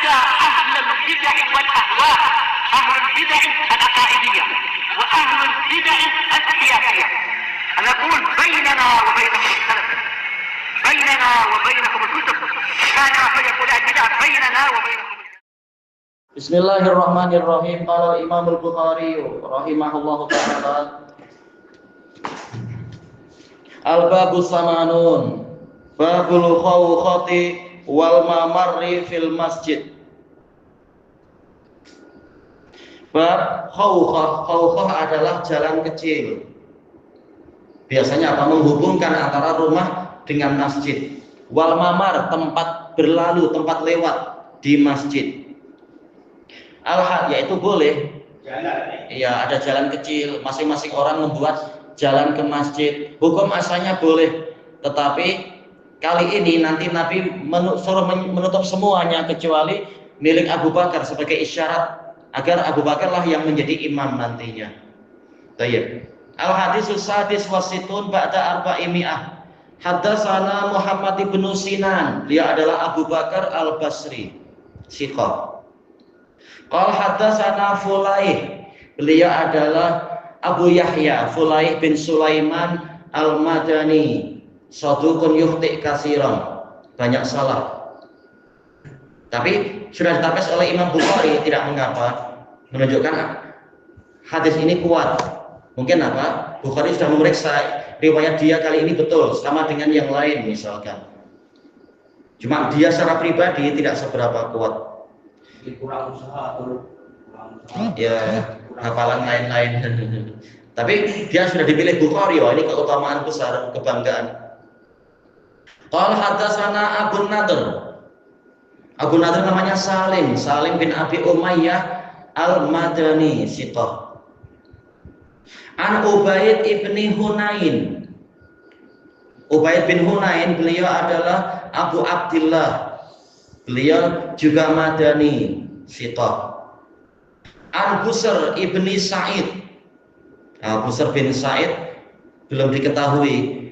على أهل البدع والأهواء، أهل البدع العقائدية وأهل البدع السياسية. أنا أقول بيننا وبينكم السلف، بيننا وبينكم الكتب، كان فيقول البدع بيننا وبينكم. Bismillahirrahmanirrahim. Qala Imam Al-Bukhari rahimahullahu ta'ala, Al-Babu Samanun, Babul Khawkhati wal Mamarri fil Masjid. Bab khawkhah. Khawkhah adalah jalan kecil. Biasanya apa? Menghubungkan antara rumah dengan masjid. Wal mamar, tempat berlalu, tempat lewat di masjid. Al-had, yaitu boleh. Iya, ada jalan kecil. Masing-masing orang membuat jalan ke masjid. Hukum asalnya boleh. Tetapi kali ini nanti Nabi suruh menutup semuanya kecuali milik Abu Bakar sebagai isyarat agar Abu Bakar lah yang menjadi imam nantinya. Baik. Al-hadisus sadis wasitun ba'da arba'imi'ah. Haddatsana Muhammad ibn Sinan, dia adalah Abu Bakar Al-Basri, Siqah. Qala haddatsana Fulaih, beliau adalah Abu Yahya Fulaih bin Sulaiman Al-Madani, saduqun yukhti katsiran, banyak salah. Tapi sudah ditapis oleh Imam Bukhari, tidak mengapa, menunjukkan hadis ini kuat. Mungkin apa? Bukhari sudah memeriksa riwayat dia kali ini betul sama dengan yang lain misalkan. Cuma dia secara pribadi tidak seberapa kuat. Kurang usaha atau Ya, hafalan lain-lain. Tapi dia sudah dipilih Bukhari, ini keutamaan besar, kebanggaan. Qala haddatsana Abu Nadr. Abu Nadr namanya Salim bin Abi Umayyah Al-Madani, Siqah. An Ubaid ibni Hunain. Ubaid bin Hunain, beliau adalah Abu Abdillah. Beliau juga Madani, Siqah. An Busr ibni Sa'id. Busr bin Sa'id belum diketahui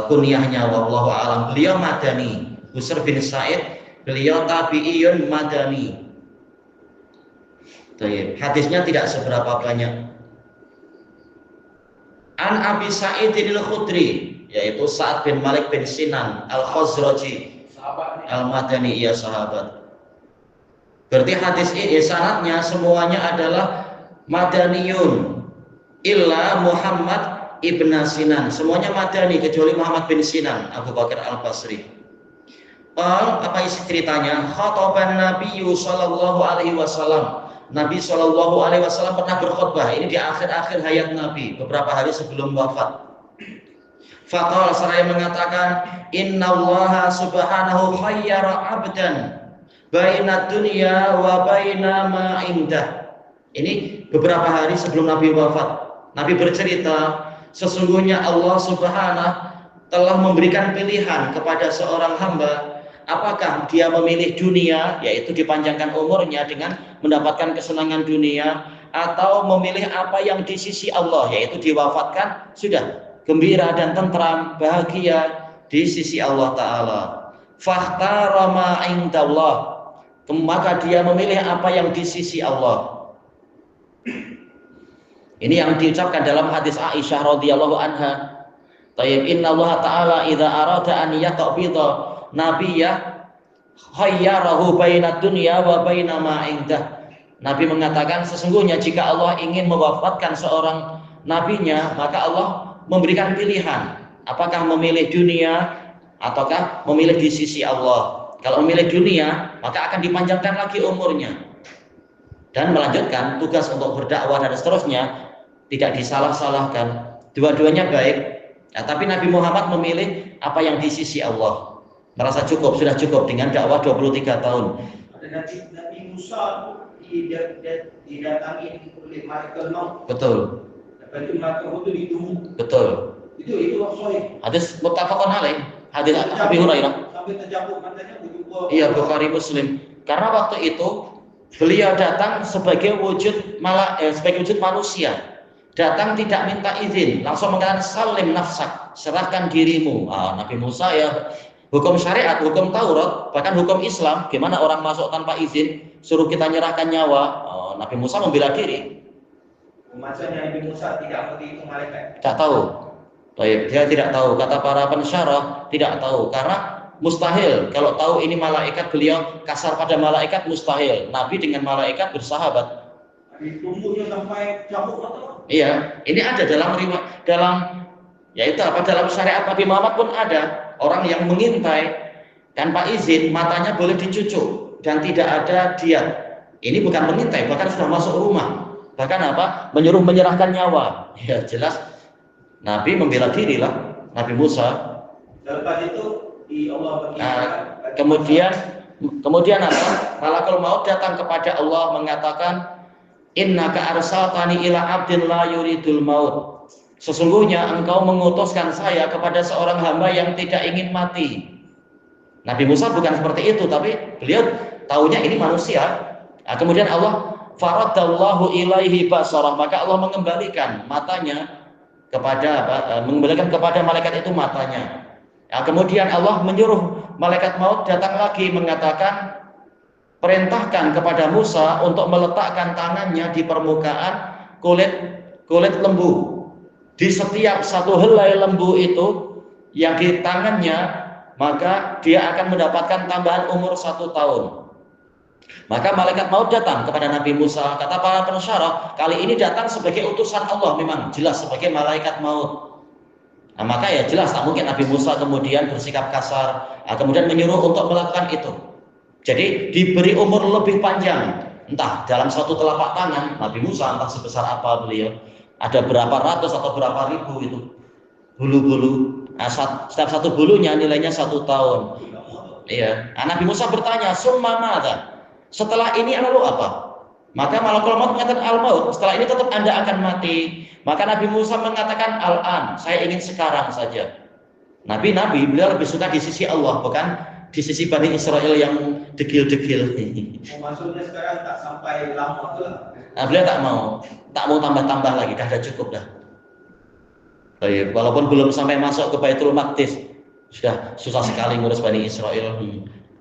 kunyahnya, wallahu a'lam. Beliau Madani. Busr bin Sa'id, beliau tabi'iyun Madani. Hadisnya tidak seberapa banyak. An Abi Sa'id al-Khudri, yaitu Sa'ad bin Malik bin Sinan Al-Khazraji Al-Madani, ia sahabat. Berarti hadis ini sanadnya semuanya adalah Madaniyun illa Muhammad ibn Sinan, semuanya Madani kecuali Muhammad bin Sinan Abu Bakar Al-Basri. Apa isi ceritanya? Khataban Nabiyyu sallallahu alaihi wasallam. Nabi sallallahu alaihi wasallam pernah berkhutbah, ini di akhir-akhir hayat Nabi, beberapa hari sebelum wafat. Faqala, seraya mengatakan, innallaha subhanahu khayyara 'abdan baina dunya wa baina ma indah. Ini beberapa hari sebelum Nabi wafat. Nabi bercerita, sesungguhnya Allah Subhanahu telah memberikan pilihan kepada seorang hamba, apakah dia memilih dunia, yaitu dipanjangkan umurnya dengan mendapatkan kesenangan dunia, atau memilih apa yang di sisi Allah, yaitu diwafatkan sudah gembira dan tentram, bahagia di sisi Allah Ta'ala. Fakhtara ma indallah, maka dia memilih apa yang di sisi Allah. Ini yang diucapkan dalam hadis Aisyah radhiyallahu anha. Tayyib, innallaha ta'ala idza arada an yaqbida nabiyya khayyarahu baina dunya wa baina ma indah. Nabi mengatakan, sesungguhnya jika Allah ingin mewafatkan seorang nabinya, maka Allah memberikan pilihan, apakah memilih dunia ataukah memilih di sisi Allah. Kalau memilih dunia, maka akan dipanjangkan lagi umurnya dan melanjutkan tugas untuk berdakwah dan seterusnya, tidak disalah-salahkan. Dua-duanya baik. Ya, tapi Nabi Muhammad memilih apa yang di sisi Allah. Merasa cukup, sudah cukup dengan dakwah 23 tahun. Ada Nabi Musa didatangi oleh malaikat maut. Betul. Lepas itu malaikat maut itu ditunggu. Betul. Itu sahih. Hadis muttafaqun alaih. Hadis Abi Hurairah. Sampai terjabuk matanya berjumpa. Iya, Bukhari Muslim. Karena waktu itu beliau datang sebagai wujud sebagai wujud manusia. Datang tidak minta izin, langsung mengatakan salim nafsak, serahkan dirimu. Nabi Musa ya Hukum syariat, hukum Taurat, bahkan hukum Islam, gimana orang masuk tanpa izin, suruh kita nyerahkan nyawa. Nabi Musa membela diri. Maksudnya Nabi Musa tidak mengerti itu malaikat. Tidak tahu. Baik, dia tidak tahu. Kata para pensyarah, tidak tahu. Karena mustahil. Kalau tahu ini malaikat, beliau kasar pada malaikat, mustahil. Nabi dengan malaikat bersahabat. Ditunggunya sampai cabut atau? Iya, ini ada yaitu apa, dalam syariat Nabi Muhammad pun ada orang yang mengintai tanpa izin, matanya boleh dicucuk dan tidak ada diat. Ini bukan mengintai, bahkan sudah masuk rumah, bahkan apa, menyerahkan nyawa. Ya jelas Nabi membela diri lah, Nabi Musa. Lepas itu di Allah kemudian apa, malakul maut datang kepada Allah mengatakan, innaka arsaltani ila abdin la yuridul maut. Sesungguhnya engkau mengutuskan saya kepada seorang hamba yang tidak ingin mati. Nabi Musa bukan seperti itu, tapi beliau taunya ini manusia. Kemudian Allah faradallahu ilaihi basarah, maka Allah mengembalikan matanya mengembalikan kepada malaikat itu matanya. Kemudian Allah menyuruh malaikat maut datang lagi mengatakan, perintahkan kepada Musa untuk meletakkan tangannya di permukaan kulit lembu. Di setiap satu helai lembu itu yang di tangannya, maka dia akan mendapatkan tambahan umur 1 tahun. Maka malaikat maut datang kepada Nabi Musa. Kata para pensyarah, kali ini datang sebagai utusan Allah, memang jelas sebagai malaikat maut. Maka ya jelas tak mungkin Nabi Musa kemudian bersikap kasar, kemudian menyuruh untuk melakukan itu. Jadi diberi umur lebih panjang, entah dalam satu telapak tangan Nabi Musa, entah sebesar apa beliau. Ada berapa ratus atau berapa ribu itu bulu-bulu. Setiap satu bulunya nilainya 1 tahun. Iya. Nabi Musa bertanya, summa madza? Setelah ini lalu apa? Maka malakul maut mengatakan al-maut. Setelah ini tetap Anda akan mati. Maka Nabi Musa mengatakan al-an. Saya ingin sekarang saja. Nabi beliau lebih suka di sisi Allah, bukan di sisi Bani Israel yang degil-degil. Maksudnya sekarang tak sampai lama tu lah. Beliau tak mau tambah-tambah lagi, dah cukup dah. Walaupun belum sampai masuk ke Baitul Maqdis, sudah susah sekali ngurus Bani Israel.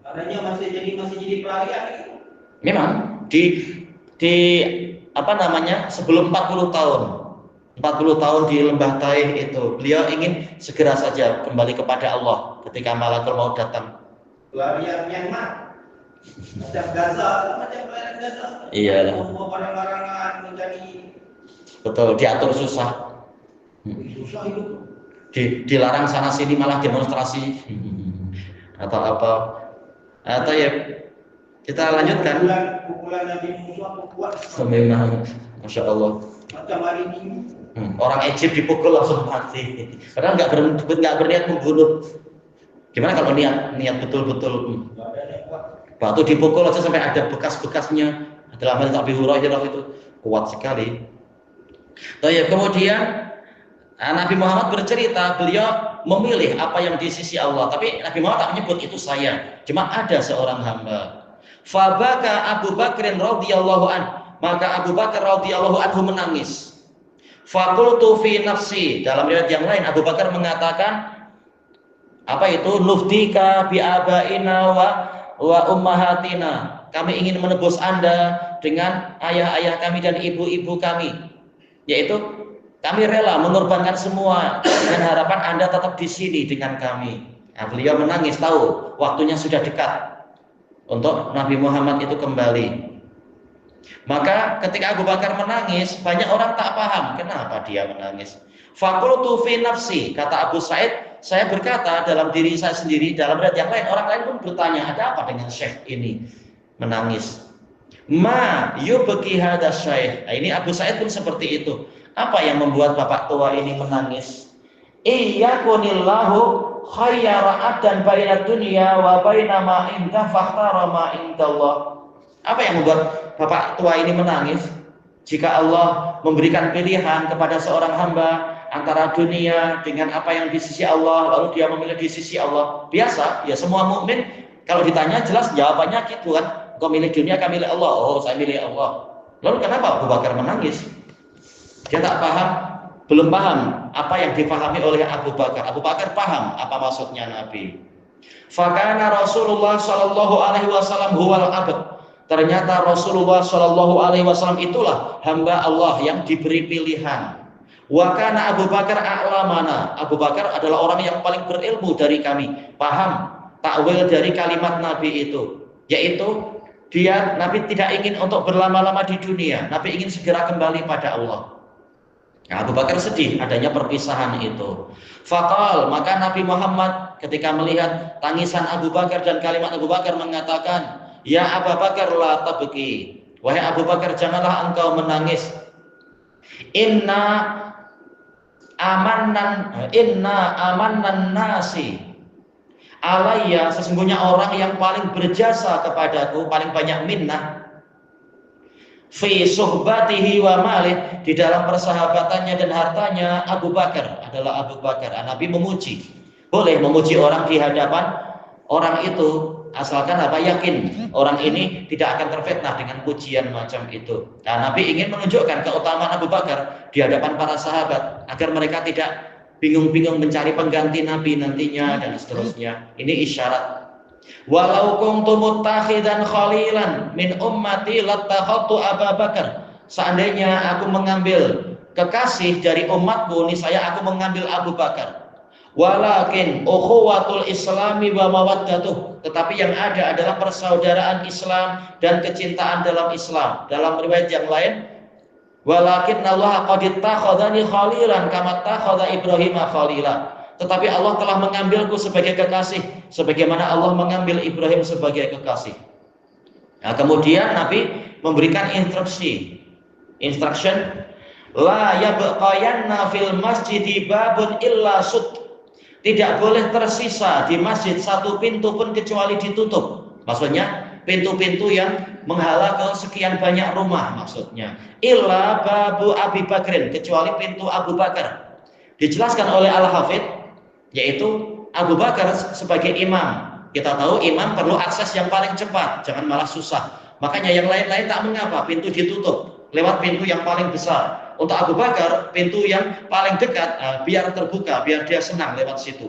Adanya masih jadi pelarian. Memang di sebelum 40 tahun di lembah Taif itu, beliau ingin segera saja kembali kepada Allah ketika malakul maut datang. Pelarian Myanmar, macam Gaza. Iya lah. Semua barang-barangan menjadi betul, diatur susah. Susah itu. Dilarang sana sini malah demonstrasi atau apa. Ya kita lanjutkan. Pukulan Nabi Musa kuat. Memang, masya Allah. Macam hari ini. Orang Egypt dipukul langsung mati. Padahal nggak berniat membunuh. Gimana kalau niat betul-betul? Batu dipukul aja sampai ada bekas-bekasnya. Dalam hadits Abi Hurairah itu kuat sekali. Kemudian Nabi Muhammad bercerita, beliau memilih apa yang di sisi Allah. Tapi Nabi Muhammad tak menyebut itu saya. Cuma ada seorang hamba. Fabaka Abu Bakrin radhiyallahu anhu. Maka Abu Bakar radhiyallahu anhu menangis. Faqultu fi nafsi. Dalam riwayat yang lain Abu Bakar mengatakan, apa itu? Nufdika bi abaina wa ummahatina. Kami ingin menebus Anda dengan ayah-ayah kami dan ibu-ibu kami. Yaitu kami rela mengorbankan semua dengan harapan Anda tetap di sini dengan kami. Beliau menangis, tahu waktunya sudah dekat untuk Nabi Muhammad itu kembali. Maka ketika Abu Bakar menangis, banyak orang tak paham kenapa dia menangis. Faqultu fi nafsi, kata Abu Sa'id, saya berkata dalam diri saya sendiri. Dalam riwayat yang lain, orang lain pun bertanya, ada apa dengan syekh ini menangis? Ma yubki hadza syekh. Ini Abu Sa'id pun seperti itu. Apa yang membuat bapak tua ini menangis? Iyakunillahu khayyara adan baina dunya wa baina ma inda fakhtara ma indallah. Apa yang membuat bapak tua ini menangis? Jika Allah memberikan pilihan kepada seorang hamba antara dunia dengan apa yang di sisi Allah, lalu dia memilih di sisi Allah. Biasa, ya semua mukmin kalau ditanya jelas jawabannya gitu kan. Kau milih dunia, kau milih Allah. Oh, saya milih Allah. Lalu kenapa Abu Bakar menangis? Dia tak paham, belum paham apa yang dipahami oleh Abu Bakar. Abu Bakar paham apa maksudnya Nabi. Fakana Rasulullah Shallallahu Alaihi Wasallam huwal abd. Ternyata Rasulullah Shallallahu Alaihi Wasallam itulah hamba Allah yang diberi pilihan. Wa kana Abu Bakar a'lamana. Abu Bakar adalah orang yang paling berilmu dari kami, paham takwil dari kalimat Nabi itu, yaitu Nabi tidak ingin untuk berlama-lama di dunia. Nabi ingin segera kembali pada Allah. Nah, Abu Bakar sedih adanya perpisahan itu. Faqal, maka Nabi Muhammad ketika melihat tangisan Abu Bakar dan kalimat Abu Bakar mengatakan, ya Abu Bakar la tabki. Wahai Abu Bakar, janganlah engkau menangis. Inna amannan nasi alayya, sesungguhnya orang yang paling berjasa kepadaku, paling banyak minnah fi suhbatihi wa malih, di dalam persahabatannya dan hartanya, Abu Bakar adalah Abu Bakar. Nabi memuji, boleh memuji orang di hadapan orang itu, asalkan apa, yakin orang ini tidak akan terfitnah dengan pujian macam itu. Nah, Nabi ingin menunjukkan keutamaan Abu Bakar di hadapan para sahabat agar mereka tidak bingung-bingung mencari pengganti Nabi nantinya dan seterusnya. Ini isyarat. Walau kuntu muttakhidan khalilan min ummati lattakhadtu Abu Bakar. Seandainya aku mengambil kekasih dari umatku, niscaya aku mengambil Abu Bakar. Walakin ukhuwatul islami wa mawaddatuh, tetapi yang ada adalah persaudaraan Islam dan kecintaan dalam Islam. Dalam riwayat yang lain, walakin Allah qad ittakhadhani khalilan kama ittakhadha Ibrahim khalila. Tetapi Allah telah mengambilku sebagai kekasih sebagaimana Allah mengambil Ibrahim sebagai kekasih. Nah, kemudian Nabi memberikan instruction, la yabqayanna fil masjidi babun illa sud. Tidak boleh tersisa di masjid satu pintu pun kecuali ditutup. Maksudnya pintu-pintu yang menghala ke sekian banyak rumah, maksudnya. Illa babu Abi Bakrin, kecuali pintu Abu Bakar. Dijelaskan oleh Al-Hafidh, yaitu Abu Bakar sebagai imam. Kita tahu imam perlu akses yang paling cepat, jangan malah susah. Makanya yang lain-lain tak mengapa pintu ditutup, lewat pintu yang paling besar. Untuk Abu Bakar, pintu yang paling dekat biar terbuka, biar dia senang lewat situ.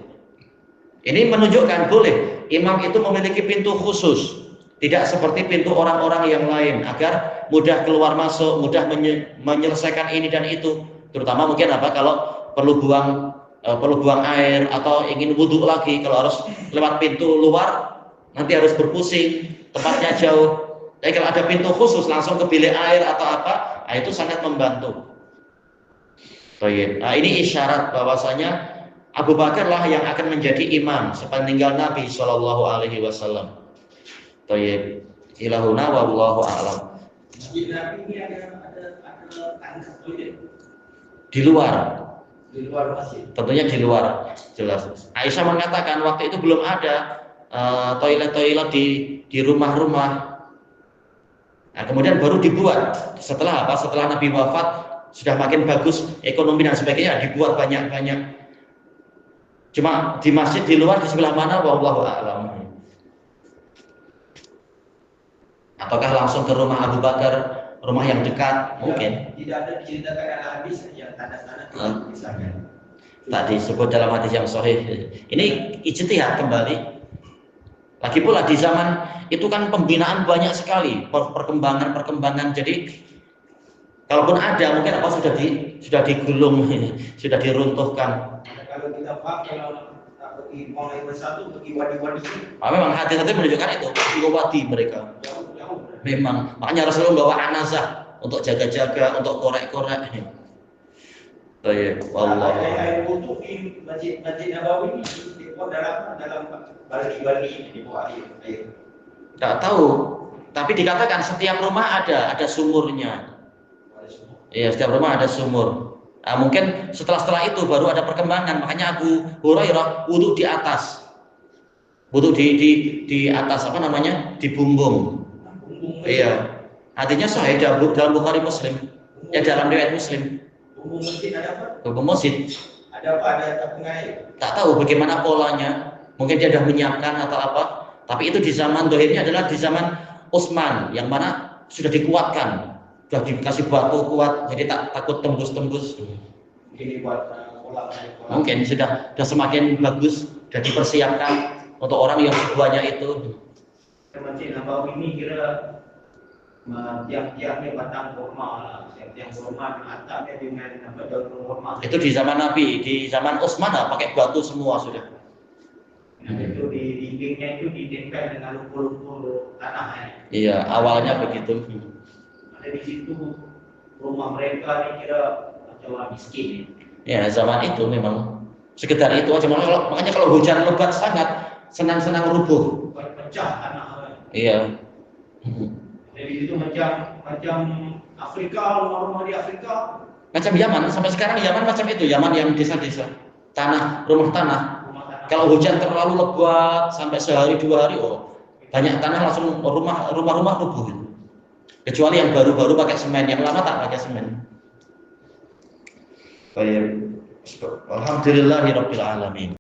Ini menunjukkan boleh imam itu memiliki pintu khusus, tidak seperti pintu orang-orang yang lain, agar mudah keluar masuk, mudah menyelesaikan ini dan itu. Terutama mungkin kalau perlu buang air atau ingin wudhu lagi, kalau harus lewat pintu luar nanti harus berpusing, tempatnya jauh. Tapi kalau ada pintu khusus langsung ke bilik air atau apa, itu sangat membantu. Nah, ini isyarat bahwasanya Abu Bakar lah yang akan menjadi imam sepeninggal Nabi Shallallahu Alaihi Wasallam. Tayyib, ilahuna wallahu a'lam. Nabi ini ada tangga Di luar masjid. Tentunya di luar, jelas. Aisyah mengatakan waktu itu belum ada toilet di rumah-rumah. Nah, kemudian baru dibuat setelah apa? Setelah Nabi wafat, sudah makin bagus ekonomi dan sebagainya, dibuat banyak-banyak. Cuma di masjid di luar di sebelah mana, wallahu a'lam. Ataukah langsung ke rumah Abu Bakar, rumah yang dekat, mungkin. Tidak ada diceritakan dalam hadis yang tanda-tanda misalnya. Tak disebut dalam hadis yang sahih. Ini ijtihad kembali. Lagi pula di zaman itu kan pembinaan banyak sekali, perkembangan. Jadi kalaupun ada mungkin sudah digulung, sudah diruntuhkan. Kalau kita pakai pergi mulai bersatu pergi wadi-wadi. Memang hati-hati menunjukkan itu di wadi mereka. Memang makanya Rasulullah bawa anazah untuk jaga-jaga, untuk korek-korek. Baik, Allah. Air wudhu di Masjid Nabawi di dalam balai-balai di bawah air. Tidak tahu, tapi dikatakan setiap rumah ada sumurnya. Iya, setiap rumah ada sumur. Nah, mungkin setelah itu baru ada perkembangan. Makanya Abu Hurairah wudhu di atas, wudhu di atas apa namanya, di bumbung. Iya, artinya sahih dalam Bukhari Muslim. Ya dalam riwayat Muslim. Bumbung masjid ada apa? Bumbung masjid. Ada apa? Ada tabung air. Tak tahu bagaimana polanya. Mungkin dia sudah menyiapkan atau apa. Tapi itu di zaman dohirnya adalah di zaman Utsman, yang mana sudah dikuatkan, sudah dikasih batu kuat, jadi tak takut tembus-tembus. Ini buat kolam. Mungkin sudah semakin bagus, sudah dipersiapkan. untuk orang yang sebanyak itu. Masjid Nabawi ini kira tiap-tiapnya batang kurma lah. Tiap kurma atapnya dengan daun kurma. Itu di zaman Nabi, di zaman Utsman pakai batu semua sudah. Nah, itu di dindingnya itu ditempel dengan lumpur-lumpur tanahnya. Iya, awalnya begitu. Ada di situ rumah mereka ini kira macam orang miskin. Ya, zaman itu memang sekedar itu aja. Makanya kalau hujan lebat sangat senang-senang rubuh. Pecah tanah. Iya. Jadi itu macam Afrika, rumah-rumah di Afrika. Macam Yaman, sampai sekarang Yaman macam itu, Yaman yang desa-desa, rumah tanah. Rumah tanah. Kalau hujan terlalu lebat sampai sehari 2 hari, banyak tanah langsung rumah-rumah rubuh. Kecuali yang baru-baru pakai semen, yang lama tak pakai semen. Baik. Alhamdulillahirabbil alamin.